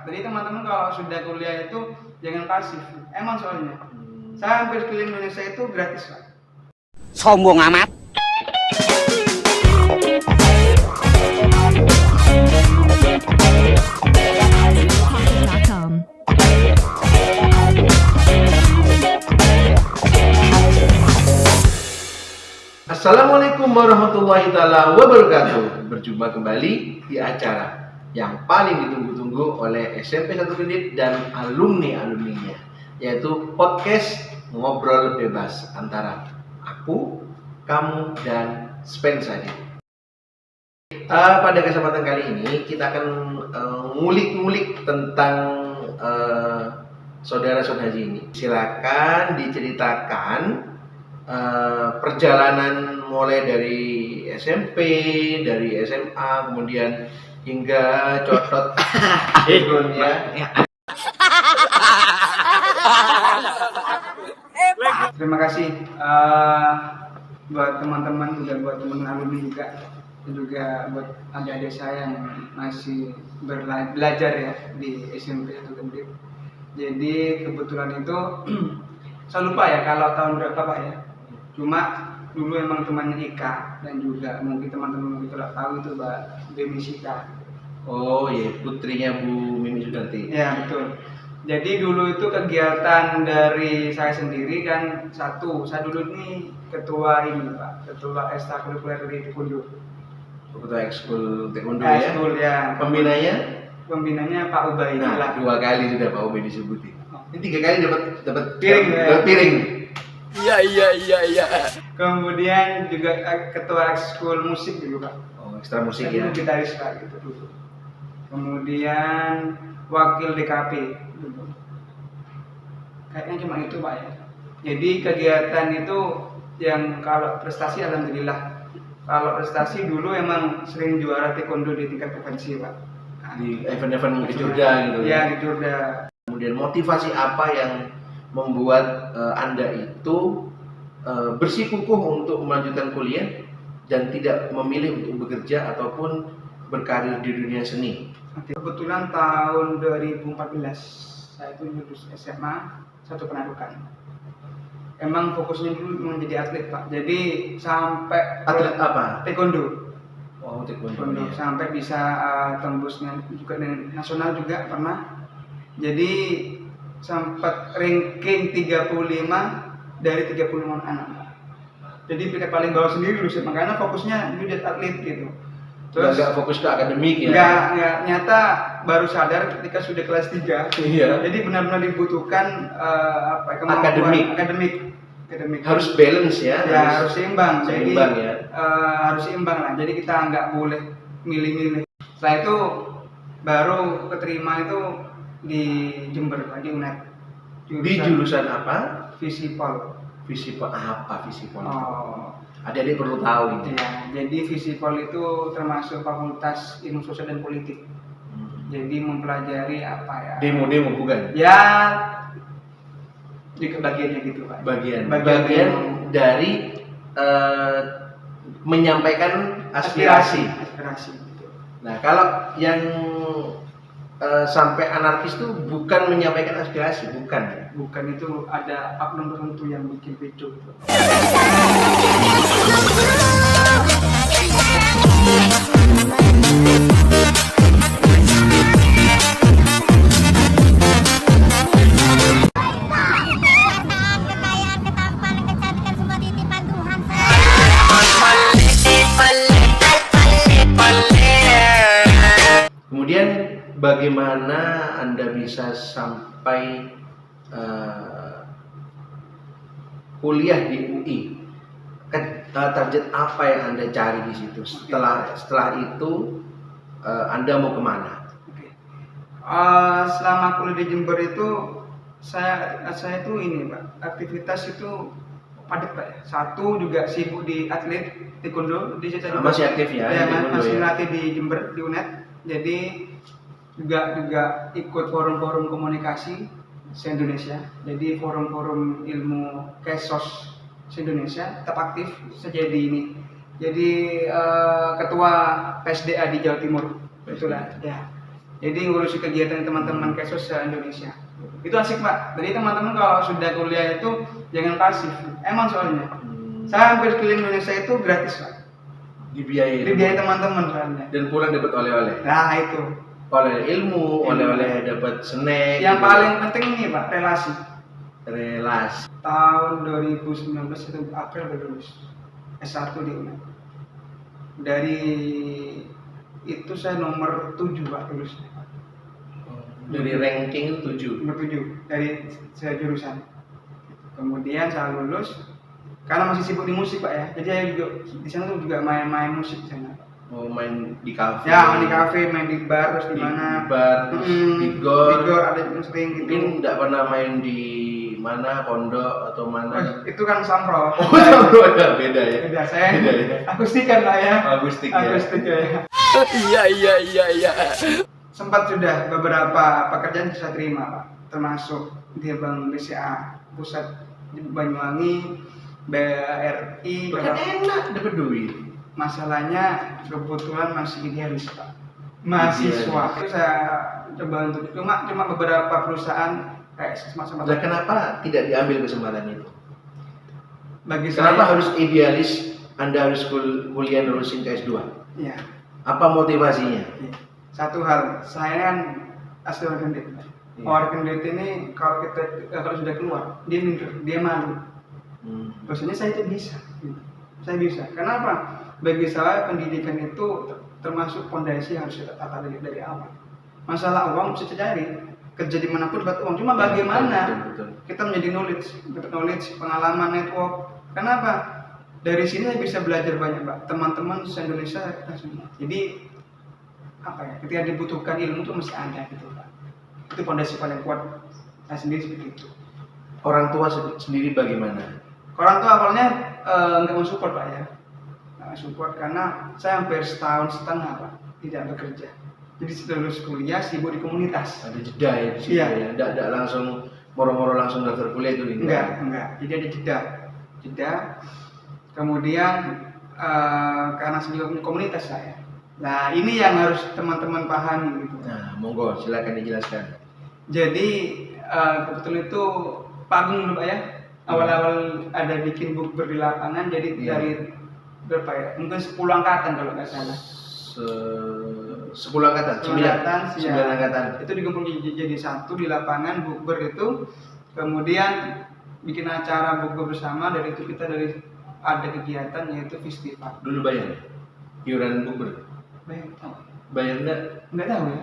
Jadi teman-teman kalau sudah kuliah itu jangan pasif. Emang soalnya saya hampir keliling Indonesia itu gratis, Pak. Sombong amat. Assalamualaikum warahmatullahi taala wabarakatuh. Berjumpa kembali di acara yang paling ditunggu-tunggu oleh SMP 1 Kediri dan alumni-alumninya, yaitu podcast Ngobrol Bebas antara aku, kamu, dan Spencer. Pada kesempatan kali ini kita akan ngulik-ngulik tentang saudara-saudara ini. Silakan diceritakan perjalanan mulai dari SMP, dari SMA, kemudian hingga cotot backgroundnya. Terima kasih buat teman-teman dan buat teman alumni juga, dan juga buat adik-adik saya yang masih belajar ya di SMP 1 Kediri. Jadi kebetulan itu saya lupa ya kalau tahun berapa Pak ya. Cuma dulu emang temannya Ika, dan juga mungkin teman-teman mungkin tidak tahu itu Mbak Demi Sita. Oh iya, putrinya Bu Mimi Sudarti. Ya betul. Jadi dulu itu kegiatan dari saya sendiri kan, saya dulu ini ketua ini Pak, ketua ekstrakurikuler di Taekwondo. Ketua ekskul Taekwondo ya. Ekskul ya. Pembinanya Pak Ubay. Nah, 2 kali sudah Pak Ubay disebutin. Ini 3 kali dapat Piring, ya. dapat piring. Iya. Kemudian juga ketua ekskul musik dulu Pak. Oh, ekstra musik Saya ya. dulu gitaris Pak gitu dulu. Kemudian wakil DKP dulu. Kayaknya cuma itu Pak ya. Jadi kegiatan itu yang kalau prestasi alhamdulillah. Kalau prestasi dulu emang sering juara taekwondo di tingkat provinsi Pak. Di event-event di Jogja gitu. Ya di Jogja. Kemudian motivasi apa yang membuat Anda itu bersikukuh untuk melanjutkan kuliah dan tidak memilih untuk bekerja ataupun berkarir di dunia seni? Kebetulan tahun 2014 saya itu lulus SMA 1 Penadukan. Emang fokusnya dulu menjadi atlet Pak. Jadi sampai Atlet apa? taekwondo. Oh, taekwondo. Ya. Sampai bisa tembusnya juga dengan nasional juga pernah. Jadi sempat ranking 35 dari 35 anak. Jadi peringkat paling bawah sendiri dulu sih, makanya fokusnya jadi atlet gitu. Terus nggak fokus ke akademik ya? Nggak, nyata baru sadar ketika sudah kelas 3. Iya. Jadi benar-benar dibutuhkan kemampuan akademik. Harus balance ya. Ya, harus seimbang. Seimbang Jadi, ya. harus seimbang lah. Jadi kita nggak boleh milih-milih. Setelah itu baru keterima itu di Jember, di UNED. Di jurusan apa? Visipol. Visipol apa Visipol? Oh. Adik-adik perlu tahu ini. Ya, jadi Visipol itu termasuk Fakultas Ilmu Sosial dan Politik. Jadi mempelajari apa ya? Demo bukan? Ya, di bagiannya gitu Pak. Bagian yang dari menyampaikan aspirasi. Gitu. Nah, kalau yang sampai anarkis itu bukan menyampaikan aspirasi, bukan ya? Bukan, itu ada oknum tertentu yang bikin picu gitu. Kemudian bagaimana Anda bisa sampai kuliah di UI? Target apa yang Anda cari di situ? Setelah itu Anda mau kemana? Selama kuliah di Jember itu saya tuh ini Pak, aktivitas itu padat Pak ya. Satu juga sibuk di atlet taekwondo di Jember. Masih aktif ya? Ya, masih latih di Jember di UNED. Jadi juga ikut forum-forum komunikasi se-Indonesia. Jadi forum-forum ilmu kesos se-Indonesia tetap aktif sejadi ini. Jadi ketua PSDA di Jawa Timur. Itulah ya. Jadi ngurusi kegiatan teman-teman Kesos se-Indonesia. Itu asik Pak. Jadi teman-teman kalau sudah kuliah itu jangan pasif. Emang soalnya. Saya hampir keliling Indonesia itu gratis Pak. Dibiayai teman-teman soalnya. Dan pulang dapat oleh-oleh. Nah itu. Oleh ilmu, oleh-oleh dapat snack. Yang gitu. paling penting ini Pak, relasi. Relasi. Tahun 2019 itu April baru lulus S1 di UNED. Dari itu saya nomor 7 Pak lulusnya. Dari ranking 7. Nomor 7 dari saya jurusan. Kemudian saya lulus karena masih sibuk di musik Pak ya. Jadi saya juga di sana tuh juga main-main musik di sana. Mau main di kafe. Ya, main di kafe, main di bar, terus di mana? Di bar, terus di gor. Di gor ada yang sering gitu. Mungkin nggak pernah main di mana, pondok atau mana? Itu kan sampro. Oh, samro ya, beda ya. Beda saya. Beda ya. Akustikan Pak ya. Akustik ya. Akustik ya. Iya. Sempat sudah beberapa pekerjaan saya terima Pak, termasuk di Bank BCA Pusat di Banyuwangi, BRI. Kan enak dapat duit. Masalahnya kebetulan masih idealis Pak, mahasiswa. Itu saya coba untuk cuma beberapa perusahaan kayak semacam. Nah, kenapa tidak diambil kesempatan itu? Bagi Kenapa saya, harus idealis? Anda harus kuliah lulusin ke S2. ya, Apa motivasinya? satu hal, saya kan asli orang Kendet. Iya. Orang Kendet ini kalau sudah keluar, dia minder, dia malu. Maksudnya saya itu bisa, saya bisa. Kenapa? Bagi saya pendidikan itu termasuk fondasi yang harus kita tata dari awal. Masalah uang bisa cari, kerja di manapun dapat uang. Cuma bagaimana Betul. kita menjadi dapat knowledge, pengalaman, network. Kenapa? Dari sini saya bisa belajar banyak Pak. Teman-teman se-Indonesia semua. Jadi apa ya? Ketika dibutuhkan ilmu itu mesti ada gitu Pak. Itu fondasi paling kuat. Saya sendiri seperti itu. Orang tua sendiri bagaimana? Orang tua awalnya nggak mau support Pak ya. Nggak support karena saya hampir setahun setengah Pak tidak bekerja. Jadi setelah lulus kuliah sibuk di komunitas. Ada jeda ya? Iya. Tidak langsung moro-moro langsung daftar kuliah itu. Enggak. Jadi ada jeda. Kemudian karena sibuk di komunitas saya. Nah ini yang harus teman-teman pahami gitu. Nah, monggo silakan dijelaskan. Jadi kebetulan itu Pak Agung dulu Pak ya. Awal-awal ada bikin bukber di lapangan. Jadi Iya. dari berapa ya? Mungkin 10 angkatan kalau nggak salah. 10 angkatan, 9 angkatan. Itu dikumpul jadi satu di lapangan bukber itu. Kemudian bikin acara bukber bersama. Dari itu kita ada kegiatan yaitu festival. Dulu bayar iuran bukber. Bayar enggak? Nggak tahu ya.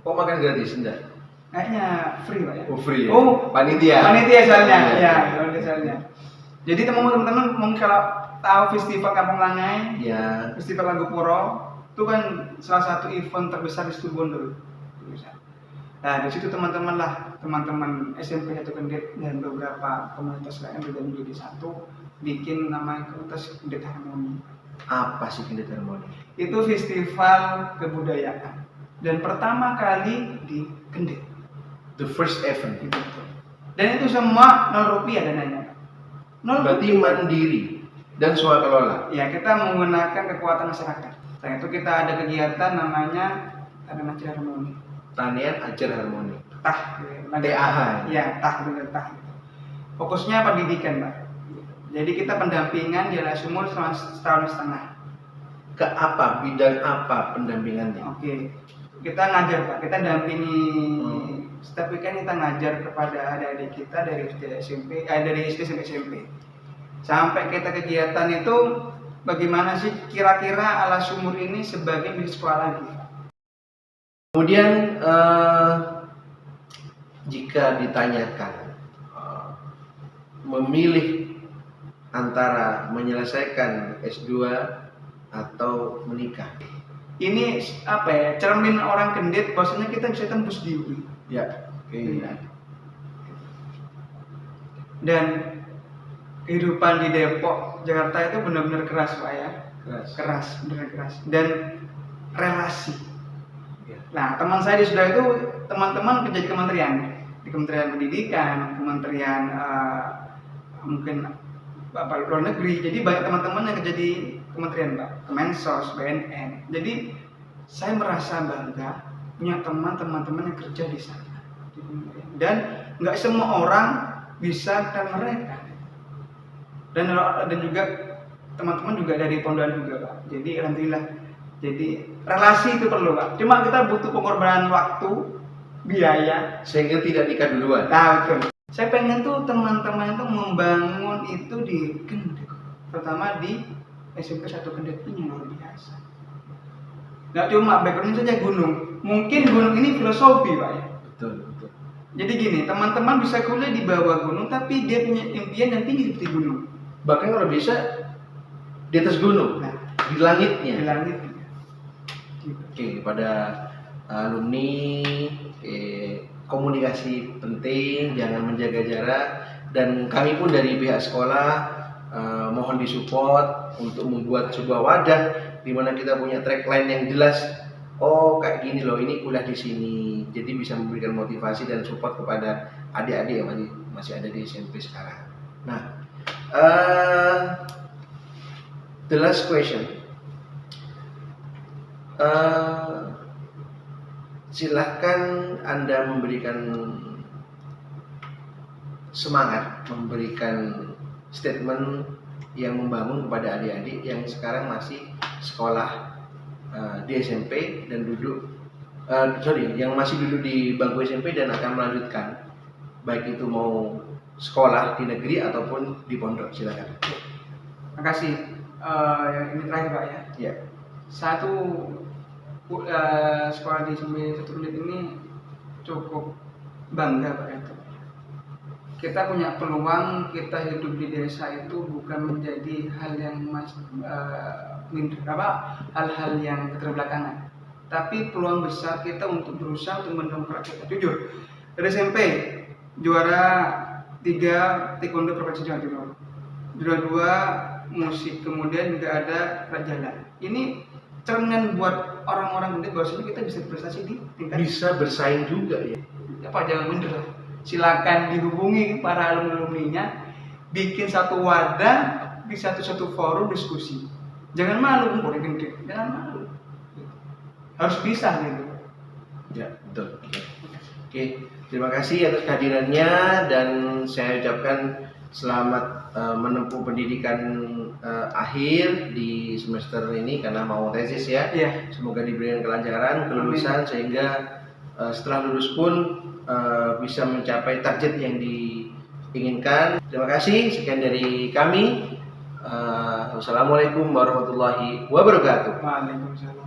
Oh, makan gratis enggak? Kayaknya free Pak ya. Oh, free ya? Oh, panitia soalnya. Iya. Ya, panitia soalnya. Jadi teman-teman mungkin kalau tahu festival Kampung Langai, Ya. festival Lagu Puro, itu kan salah satu event terbesar di Situbondo. Nah, di situ teman-teman SMP atau Kendet dan beberapa komunitas lain bergabung jadi satu, bikin namanya komunitas Kendet Harmoni. Apa sih Kendet Harmoni? Itu festival kebudayaan dan pertama kali di Kendet. The first event. Gitu. Dan itu semua 0 rupiah dananya. 0 Berarti mandiri dan swakelola. Ya, kita menggunakan kekuatan masyarakat. Setelah itu kita ada kegiatan namanya Tanaman Ajar Harmoni. Tanian Ajar Harmoni. TAH. TAH. Ya, TAH. Fokusnya pendidikan, Pak. Jadi kita pendampingan di Ala Sumur selama setahun setengah. Ke apa? Bidang apa pendampingannya? Oke. Kita ngajar, Pak. Kita dampingi setiap weekend kita ngajar kepada adik-adik kita dari SD sampai SMP. Sampai kita kegiatan itu bagaimana sih kira-kira Ala Sumur ini sebagai milik sekolah lagi. Kemudian jika ditanyakan memilih antara menyelesaikan S2 atau menikah. Ini apa ya? Cermin orang Kendet bahwasanya kita bisa tembus di UI. Ya. Oke. Dan kehidupan di Depok, Jakarta itu benar-benar keras Pak ya. Keras, benar keras. Dan relasi. Ya. Nah, teman saya di Sudah itu teman-teman kerja di kementerian Pendidikan, Kementerian mungkin Bapak Luar Negeri. Jadi banyak teman-teman yang kerja di kementerian Pak, Kemensos, BNN. Jadi saya merasa bangga punya teman-teman yang kerja di sana. Dan nggak semua orang bisa ke mereka. Dan juga teman-teman juga dari pondokan juga Pak. Jadi alhamdulillah. Jadi relasi itu perlu Pak. Cuma kita butuh pengorbanan waktu, biaya. Sehingga tidak nikah duluan. Nah betul. Saya pengen tuh teman-teman itu membangun itu di Kendek, terutama di SMP 1 Kendek ini luar biasa. Nggak cuma backgroundnya saja gunung. Mungkin gunung ini filosofi Pak ya. Betul, betul. Jadi gini, teman-teman bisa kuliah di bawah gunung, tapi dia punya impian yang tinggi seperti gunung. Bahkan kalau bisa di atas gunung, Nah, di langitnya. di langit. Gitu. Oke, pada alumni, komunikasi penting, jangan menjaga jarak. Dan kami pun dari pihak sekolah mohon disupport untuk membuat sebuah wadah di mana kita punya tagline yang jelas. Oh kayak gini loh, ini kuliah di sini, jadi bisa memberikan motivasi dan support kepada adik-adik yang masih ada di SMP sekarang. Nah, the last question, silahkan Anda memberikan semangat, memberikan statement yang membangun kepada adik-adik yang sekarang masih sekolah di SMP dan yang masih duduk di bangku SMP dan akan melanjutkan, baik itu mau sekolah di negeri ataupun di pondok. Silakan. Terima kasih. Yang ini terakhir Pak ya. Ya. Satu sekolah di SMP 1 Kendek ini cukup bangga Pak itu. Kita punya peluang, kita hidup di desa itu bukan menjadi hal yang hal-hal yang keterbelakangan, tapi peluang besar kita untuk berusaha untuk mendongkrak kita. Jujur, dari SMP juara 3 taekwondo provinsi Jawa Timur, juara 2 musik, kemudian juga ada pelajaran. Ini cerminan buat orang-orang Kendek bahwasanya kita bisa berprestasi di tingkat Bisa bersaing juga ya. apa, jangan minder lah. Silakan dihubungi para alumni-nya, bikin satu wadah di satu forum diskusi. Jangan malu ngumpul di Kendek, jangan malu. Harus bisa gitu. Ya, betul. Oke, terima kasih atas kehadirannya dan saya ucapkan selamat menempuh pendidikan akhir di semester ini karena mau tesis ya. Iya. Semoga diberikan kelancaran, kelulusan sehingga setelah lulus pun bisa mencapai target yang diinginkan. Terima kasih, sekian dari kami. Wassalamualaikum warahmatullahi wabarakatuh. Waalaikumsalam.